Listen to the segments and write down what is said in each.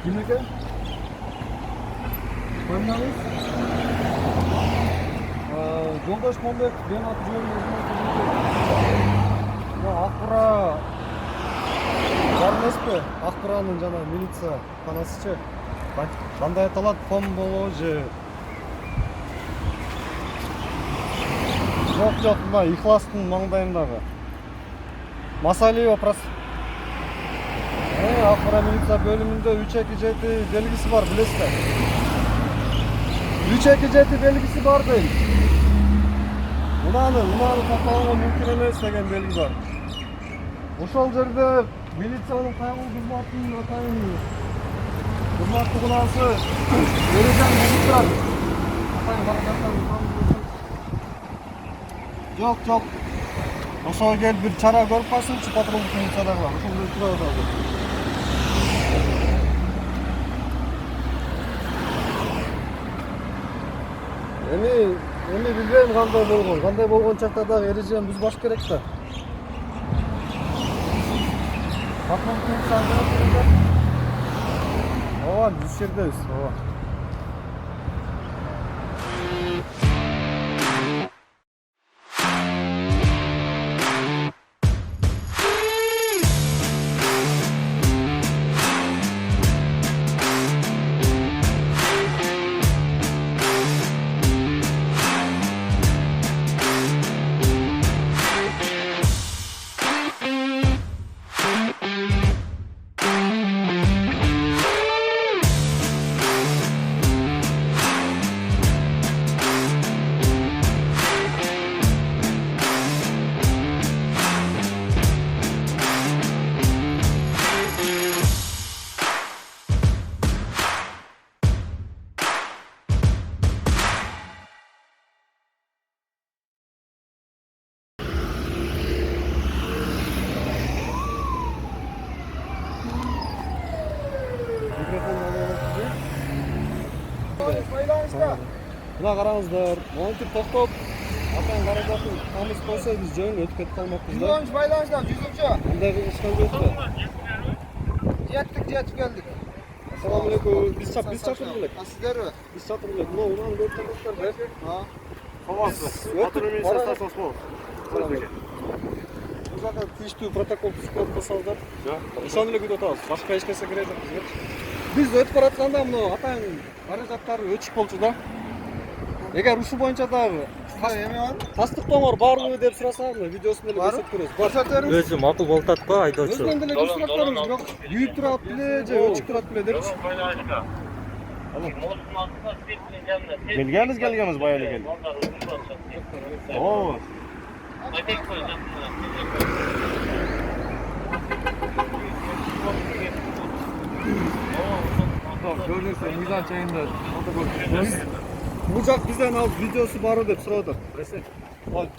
Kimniki? Koymanız? Жолдош Момбек, мен аты жөнім Ақбұра бар емес пе? Ақбұраның жана милиция қанасычы. Қандай аталады? Пом болу же? Жоқ, мына Ихластың маңдайындағы. Масали вопрос. Ақбұра милиция бөлімінде 327 белгісі бар, білесіздер. 327 белгісі бар дейм. Мынаны тапауға мүмкін емес деген белгі бар. Ошол жерде милицияның кайгыл кызматынын атайын кызматтуу кунасы Ережан Милициялар атайын баракаттан Жок. Ошол кел бир чара көрүп калсынчы патрулдук милициядагылар. Ошол жерде тура атады. Эми билбейм кандай болгон чакта дагы эрежени бузбаш керек да. Ооба, биз жердебиз. Ооба. Мына караңыздар, монтип токтоп, атаң каражатын камыз койсо биз жөн өтүп кетип калмакпыз да. Жүзүнчү байланышта, жүзүнчү. Мындай кылышкан жок да. Жетип келдик. Ассаламу алейкум. Биз чакырып элек. Сиздерби? Биз чакырып элек. Мына унаны көрүп турасыздар да. Саламатсыз. Патруль милициясынан болот. Бул жакта тийиштүү протокол түзүп койсоңуздар. Ошону эле күтүп атабыз. Башка эч нерсе керек жок бизге. Биз өтүп баратканда мына атаң каражаттары өчүк болчу да. Эгер ушу боюнча дагы тастыктооңор барбы деп сураса, видеосун эле көрсөтүп көрөбүз. Көрсөтөбүз. Өзү макул болуп атпы айдоочу? Өзүнөн деле бир сурактарыбыз бирок күйүп турат беле же өчүк турат беле депчи. Келгенбиз бая эле келдик. Ооба. Көрүнүштө мыйзам чегинде бул жак бизден алып видеосу барбы деп сурап атат. Ой.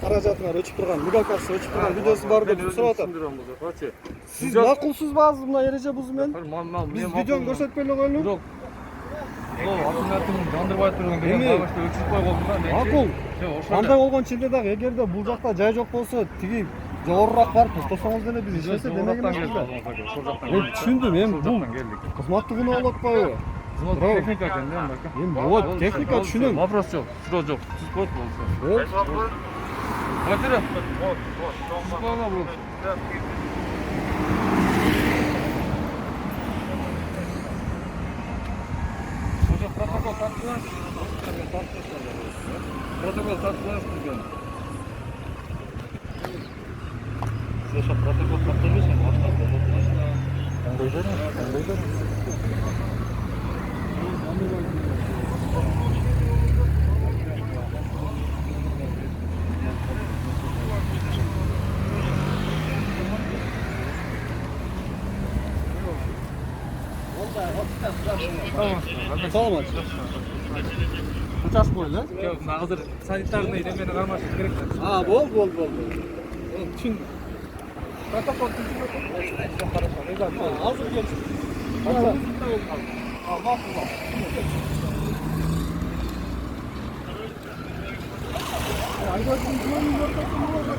Каражатыңар өчүп турган, мигалкасы өчүп турган видеосу бар деп сурап атат. Сиз макулсузбу азыр мына эреже бузуу менен? Биз видеону көрсөтпөй эле коелу. Жок. Акымдардын жандырбай турган деген багышты өчүрүп койгонмун да. Макул. Андай болгон ченде дагы эгерде бул жакта жай жок болсо, тиги жогорураак барып токтосоңуз деле биз иштесе демек эмеспиз да. Түшүндүм, эми бул кызматтуу күнөө болуп атпайбы? Техника экен да, анда. Эми вот техника түшүнөм. Вопрос жок, суроо жок. Түз койт болсо. Катыра? Спана болсо. Ошо протокол тартылат. Протокол тартылат деген. Ошо протокол тартылбайсың, башка болот. Кандай жер? Саламатчы. Учаш бойлы? Жок, азыр санитарный немени кармашыш керек да. Болду. Түшүндүм. Протокол түзүп хорошо. Азыр келсин. Макул. Айдоочунун жөнүн көрсөтсөң болот.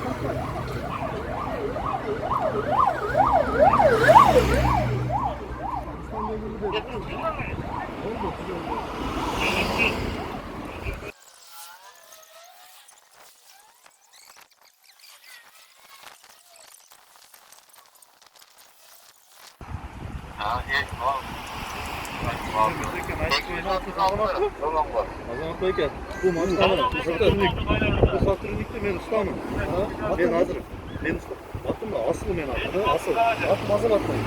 Азамат байке, бұл машинаны, бұл сотрудникті мен ұстамын. Мен hazırım. Men аттым да, асыл мен аты. Асыл. Аттым Азамат бай.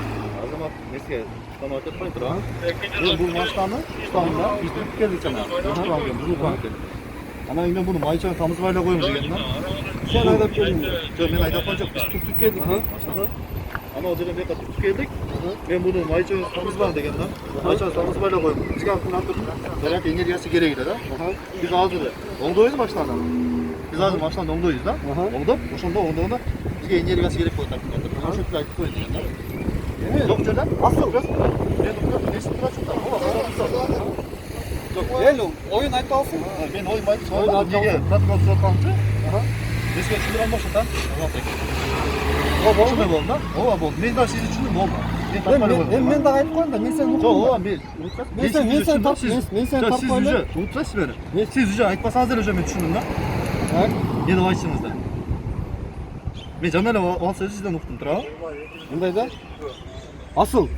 Азамат, неске ұстамай кетпей тұр, а? Мен бұл машинаны ұстамын да, біз тұрып келдік жаңа. Бұзылған екен. Ана мен бұны майчаны тамызбайлай қоймыз деген да. Сен айдап келдің. Жоқ, мен айдап қойған жоқ, біз тұрып келдік. Машинаны. Ана ол жерден бека тұрып келдік. Мен bunu майчаны тамызбан деген да. Майчаны тамызбайлай қоймыз. Бізге аттың заряд энергиясы керек еді да. Biz hazır. Oңдойбуз машинаны. Biz hazır машинаны оңдойбуз да. Оңдоп, ошондо оңдогондо бизге энергиясы керек болот аттың. Ошентип айтып коюн деген да. Жок жерден асыл. Мен эсип турачумун да. Жок, эл оюн айтып алсын. Мен оюн айтып алсам, неге протокол түзөп калчы? Бизге түшүндүрө албашсың да. Ошондой болду да. Ооба болду. Мен да сизди түшүндүм, болду. Мен да айтып коюм да, мен сени уктум. Жок, ооба, мен сени тартып коюм. Унутпайсыз мени. Сиз уже айтпасаңыз уже мен түшүндүм да. Не деп айтсыңыз да. Мен жаңа эле ал сөзү сизден уктум, туурабы? Мындай да. Асыл,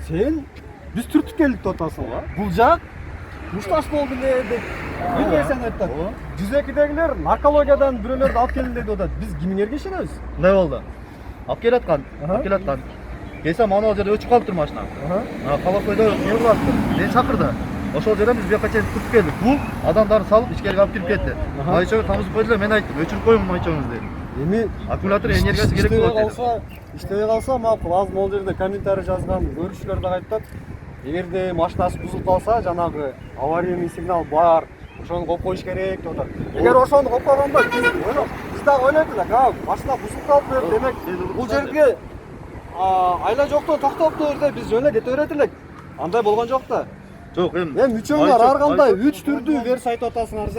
сен биз түртүп келдик деп атасың го. Бул жак мушташ болду деп. Билбейсиң айтат. 102дегилер наркологиядан бирөөлөрдү алып келдим деп атат. Биз кимиңерге ишенебиз? Мындай болду. Алып келаткан. Келсем ана жерде өчүп калыптыр машина. Калапойдо не кылаптыр? Мени чакырды. Ошол жерден биз бияка чейин туруп келдик. Бул адамдарды салып ичкерге алып кирип кетти. Майчону тамызып койдулар, мен айттым, өчүрүп коюңуз майчоңузду дедим. Эми аккумулятор энергиясы керек болот. Иштебей калса, макул. Азыр могул жерде комментарий жазган көрүүчүлөр да айтат. Эгерде машинасы бузулуп калса, жанагы аварийный сигнал бар. Ошону коюп коюш керек деп атат. Эгер ошону коюп койгондо, биз дагы ойлойт элек, машина бузулуп калыптыр, демек бул жерге айла жоктон токтоптур деп биз жөн эле кете берет элек. Андай болгон жок да. Жок, эми үчөө бар, ар кандай 3 түрдүү версия айтып атасыңар.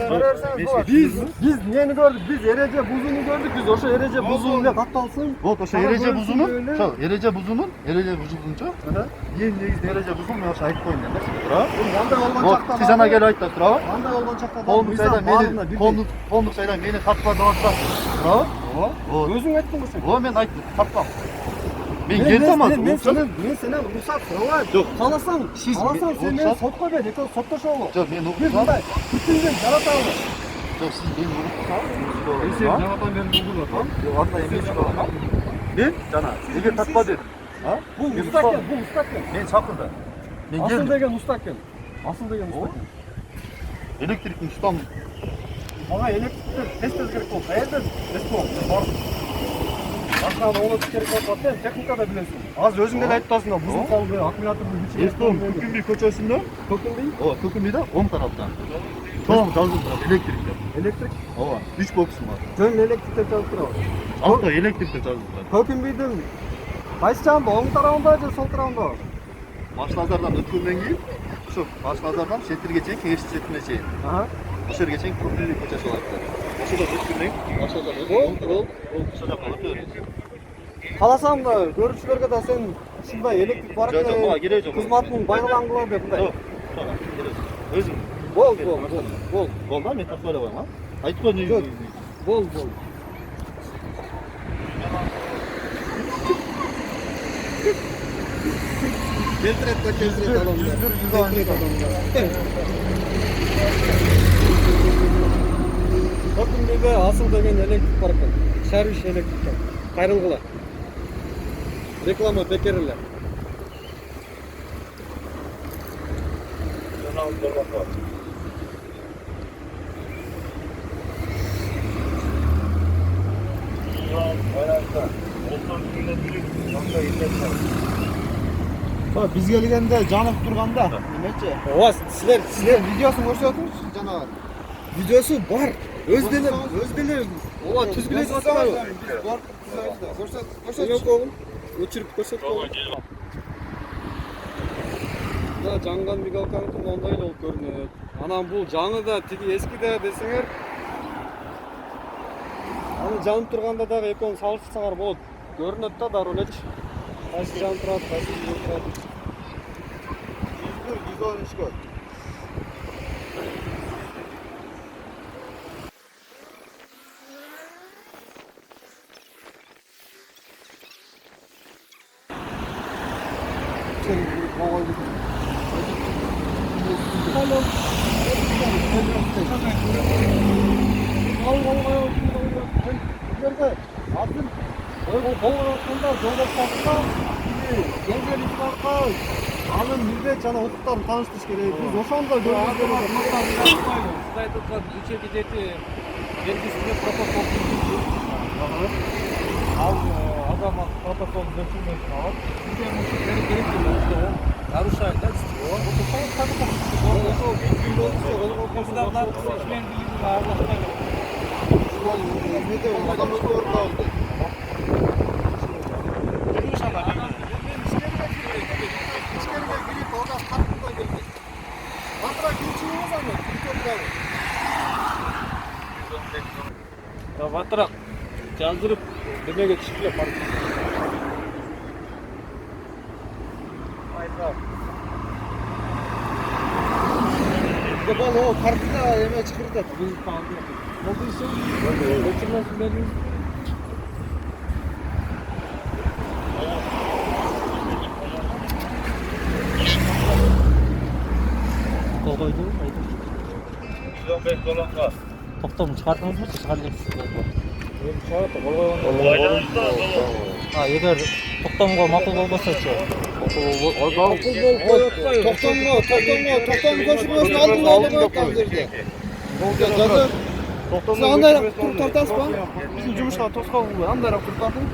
Биз нени көрдүк? Биз эреже бузууну көрдүк. Биз ошо эреже бузуу эле катталсын. Вот ошо эреже бузуунун, ошо эреже бузуунчу. Эң негизги эреже бузуу мен ошо айтып коюм да, туурабы? Кандай болгон чакта? Сиз ана келип айтасыз, туурабы? Кандай болгон чакта? Коомдук сайдан мени тартпа деп атасыз, туурабы? Ооба. Өзүң айттың го сен? Ооба, мен айттым, тартпам. Мен келтемазмын. Мен сенен уруксат сурабайм. Жок. Кааласаң сен мени сотко бер, экөөбүз соттошолу. Жок, мен уруксат. Биз мындай бүтүндөн жаратабыз. Жок, сиз мени уруксат. Мен сени жаратам бердим атам. Жок, андай эмес го. Мен жана сизге тартпа дедим. Бул уста экен, Мен чакырды. Мен келдим. Асыл деген уста экен. Электриктин устамын. Мага электриктер тест керек болуп, каерден тест болуп? Машинаны оңдоп керек болуп атат, техникада билесиң. Азыр өзүң деле айтып атасың да, бузулуп калды, аккумулятордун күчү. Эстон Көкүмбүй көчөсүндө. Көкүмбүй? Ооба, Көкүмбүйдө оң тарапта. Чоң жазылып электриктер. Электрик? Ооба, 3 боксу бар. Жөн электриктер жазылып турабы? Алты электриктер жазылып турат. Көкүмбүйдүн кайсы жагында, оң тарабында же сол тарабында? Машиналардан өткөндөн кийин, ошо машиналардан шетирге чейин, кеңешчи четине чейин. Ошол жерге чейин Көкүмбүй көчөсү бар. Ошодо өткөндөн кийин, ошол кааласам да көрүүчүлөргө да сен ушундай электрик бар экен, кызматың байлангыла деп мындай. Өзүң. Бол да, мен тартып эле коем, айтып коюм. Бол. Келтирет адамдар. Көкүмбүйдө Асыл деген электрик бар экен. Шарвиш электрик. Кайрылгыла. Реклама бекер эле. Биз келгенде жанып турганда, эмечи? Ооба, силер видеосун көрсөтүңүз, жанагы. Видеосу бар. Өз деле. Ооба, түзгүлөй атпайбы? Бар. Көрсөт. Өчүрүп көрсөт. Да, жанган мигалканыкы мондай болуп көрүнөт. Анан бул жаңы да, тиги эски да десеңер. Аны жанып турганда дагы экөөнү салыштырсаңар болот. Көрүнөт да дароо элечи. Кайсы жанып турат, кайсы жанып турат. 113 tekşerin hava Anın millet жана укуктарын тааныштырыш керек. Биз ошондо көрүбүз керек. Сиз айткан ичеги жети белгисинде протокол түзүлүп, ал азамат протоколду документин алып, бизге мушу керек болсо нарушает, да? Батырақ жаздырып немеге түшүп эле бар. Бала о картада эме чыгырдат. Болду ишин. Өчүрмөсүн бериңиз. Койду. 115 долларга. Токтом чыгардыңызбы? Чыгардыңызбы? Эми чыгарат да болбойгондо. Эгер токтомго макул болбосочу. Токтомго көчүрмөсүн алдын алып коет азырда. Жазыр. Сиз андайраак туруп тартасызбы? Биздин жумушка тоскоол кылбай, андайраак туруп тартың.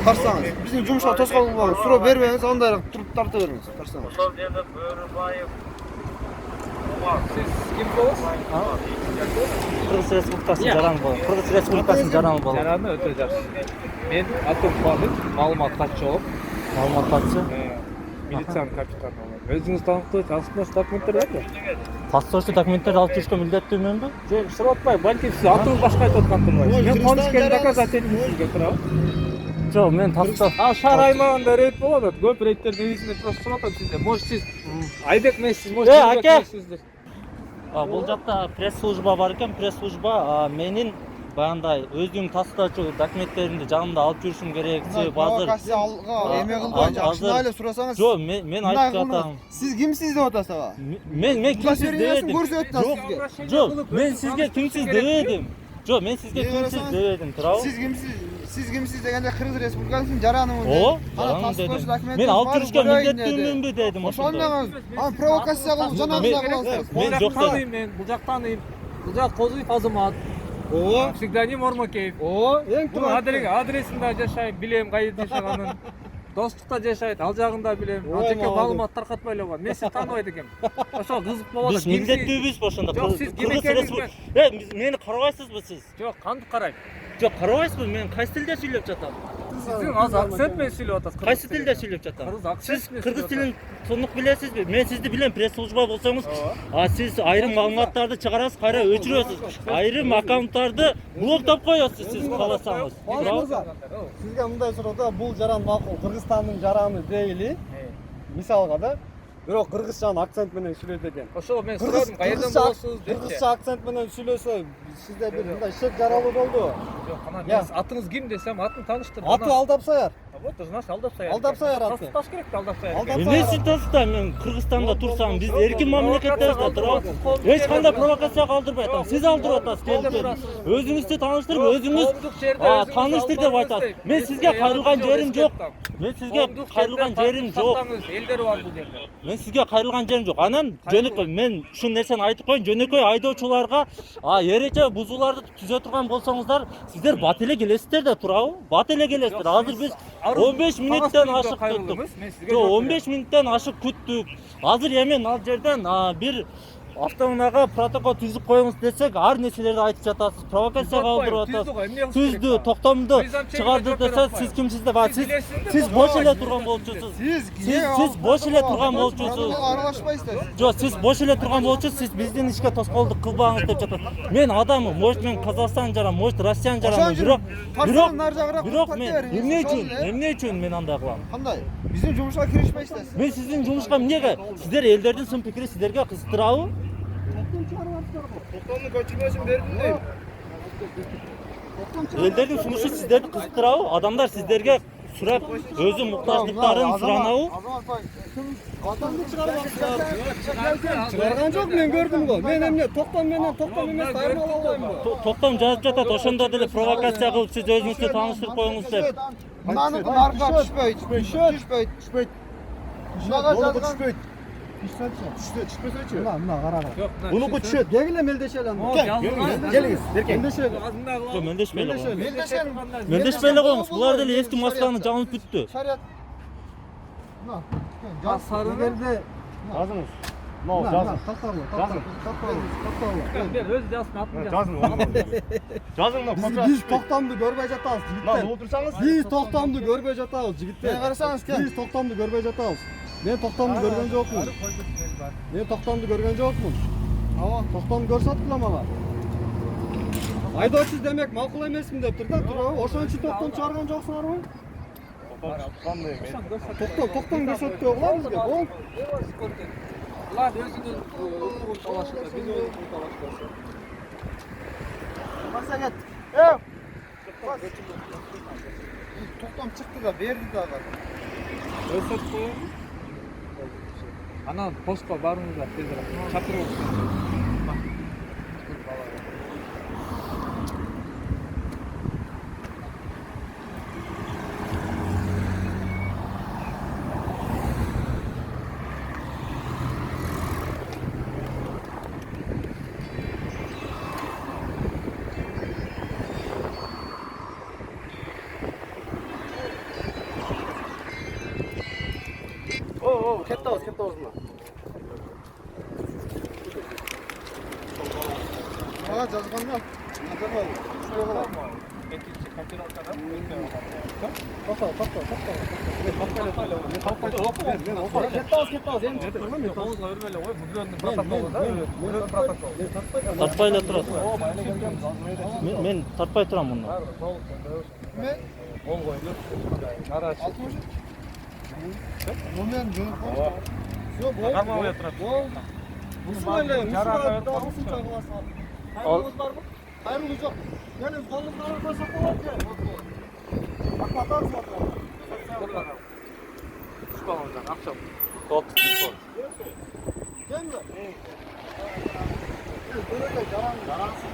Тарсаңыз, биздин жумушка тоскоол кылбай, суроо бербеңиз, андайраак туруп тарта бериңиз, тарсаңыз. Ошол жерде Бөрүбаев. Siz kim bolasiz? Кыргыз Республикасынын жараны болот. Кыргыз Республикасынын жараны болот. Жараны өтө жакшы. Мен Атым Фамит, маалымат катчы болуп, Маалымат катчы. милициянын капитаны болом. Өзүңүз таныктуу таныштырмаш документтер барбы? Паспорттуу документтерди алып жүрүшкө милдеттүүмүнбү? Жок, сурап атпайбы, балки сиз атыңыз башка айтып аткан турбайсыз. Мен конушкенин доказательный сизге турабы? Жок, мен таныштап. Шаар аймагында рейд болот, көп рейдтердин негизинде просто сурап атам сизде. Может сиз Айбек эмессиз, может Аке! эмессиздир. Бул жакта пресс-служба бар экен. Пресс-служба менин баягындай өзүм тастачу документтеримди жанымда алып жүрүшүм керекчи. Азыр Провокацияга эме кылбай, жакшына эле сурасаңыз. Жок, мен айтып атам. Сиз кимсиз деп атасыз ага? Мен кимсиз дебедим. Көрсөтөт сизге. Жок, мен сизге кимсиз дебедим. Жок, мен сизге кимсиз дебедим, туурабы? Siz kimsiz degende Kırgız Respublikası'nın jaranı mı? О, жаран дедим. Мен алып жүрүшкө милдеттүүмүнбү дедим ошондо. Ошондоңуз, провокация кылып жанагына кыласыз. Мен жок дедим. Мен бул жак тааныйм. Бул жак Козуев Азамат. О, Псевдоним Ормакеев. о, эң Бул адресинде жашайм, билем кайда жашаганын. Достукта жашайт, ал жагында билем. Ал жеке маалымат таркатпай эле койгон. Мен сизди тааныбайт экенмин. Ошо кызык болот. Биз милдеттүүбүзбү ошондо? Жок, сиз ким Кыргыз экениңизди. Мени карабайсызбы сиз? Жок, кантип карайм? Жок, карабайсызбы? Мен кайсы тилде сүйлөп жатам? Сиздин аз акцент менен сүйлөп атасыз. Кайсы тилде сүйлөп жатам? Сиз кыргыз тилин тонук билесизби? Мен сизди билем, пресс-служба болсоңуз, сиз айрым маалыматтарды чыгарасыз, кайра өчүрөсүз. Айрым аккаунттарды блоктоп коесуз сиз кааласаңыз. Sizge мындай суроо, бул жаран макул, Кыргызстандын жараны дейли. Мисалга да, бирок кыргызчанын акцент менен сүйлөйт экен. Ошо мен сурадым, кайерден болосуз депчи. Кыргызча акцент менен сүйлөсө, сизде бир мындай шек жаралуу болду. Жок, кана атыңыз ким десем, атын тааныштырдым. Аты Алдап Саяр. Вот, значит, Алдап Саяр. Алдап Саяр аты. Таш керек Алдап Саяр. Эмне үчүн тастам? Мен Кыргызстанда турсам, биз эркин мамлекеттерибизде турабыз. Эч кандай провокация калтырбай атам. Сиз алдырып атасыз, келип. Өзүңүздү тааныштырып, өзүңүз тааныштыр деп айтасыз. Мен сизге кайрылган жерим жок. Мен сизге кайрылган жерим жок. Элдер бар бул жерде. Мен сизге кайрылган жерим жок. Анан жөнөкөй мен ушул нерсени айтып коеюн, жөнөкөй айдоочуларга эреже бузууларды түзө турган болсоңуздар, сиздер бат эле келесиздер да, туурабы? Бат эле келесиздер. Азыр биз 15 мүнөттөн ашык күттүк. Жок, 15 мүнөттөн ашык күттүк. Азыр эми ал жерден бир автоунаага протокол түзүп коюңуз десек, ар нерселерди айтып жатасыз, провокация калтырып атасыз. Түздү, токтомду чыгарды десе, сиз кимсиз деп атасыз. Сиз бош эле турган болчусуз. Сиз бош эле турган болчусуз. Аралашпайсыздар. Жок, сиз бош эле турган болчусуз, сиз биздин ишке тоскоолдук кылбаңыз деп жатат. Мен адаммын, может мен Казакстан жарам, может Россияны жарам, бирок мен эмне үчүн мен андай кылам? Кандай? Биздин жумушка киришпейсиз. Мен сиздин жумушка эмнеге? Сиздер элдердин сын пикири сиздерге кызыктырабы? Токтомдун көчүрмөсүн бердим дейм. Элдердин сунушу сиздерди кызыктырабы? Адамдар сиздерге сурап өзү муктаждыктарын суранабы? Adamı çıkarmak lazım. Çıkargan çok men gördüm bu. Men emne toktan emес ayırmalı olayım bu. Токтом жазып жатат, ошондо деле провокация кылып сиз өзүңүздү тааныштырып коюңуз деп. Mınaның arka düşpeyt. Düşpeyt. Şunağa жазған. Mına kara. Yok, Bunu düşet. Gelin meldeşelim. Geliniz. Meldeşelim. Жок, мендешпей эле коюңуз. Mendешен. Мендешпей эле коюңуз. Булар деле эски масканы жанып бүттү. Şariat. Sarını Yazınız. Öz yazsın atmayacağız. Yazın lan. Biz toktamdı görmeye жатабыз жигиттер. Lan otursanız. Biz toktamdı görmeye жатабız жигиттер. Ne karısanız ki? Biz toktamdı görmeye жатабız. Ben toktamdı görgen jokмун. Ben toktamdı görgen jokмун. Ава, toktamды көрсөткүлө мага. Айдоочу демек макул эмесмин дептир да, туурабы? Ошон үчүн токтом чыгарган жоксуңарбы? Токтом көрсөткүлө угула бизге. Болду. Ulan özünüz okul savaşında, biz okul savaşında. Basa git. Toktam çıktı da verdi de adam. Ölsöt koyun. Ana posta barınızda tezirek. Çatırı olsun. Ketті ауыз мына. Aa жазғанда. Тартпай эле турат. Мен тартпай турам мындан. Момент жөн. Кармабай турат. Hayırlı yok. Gelin kolunuzdan koysak olur ki. Akbatarız bakalım. Akşam. Gelme. Böyle de yaransız.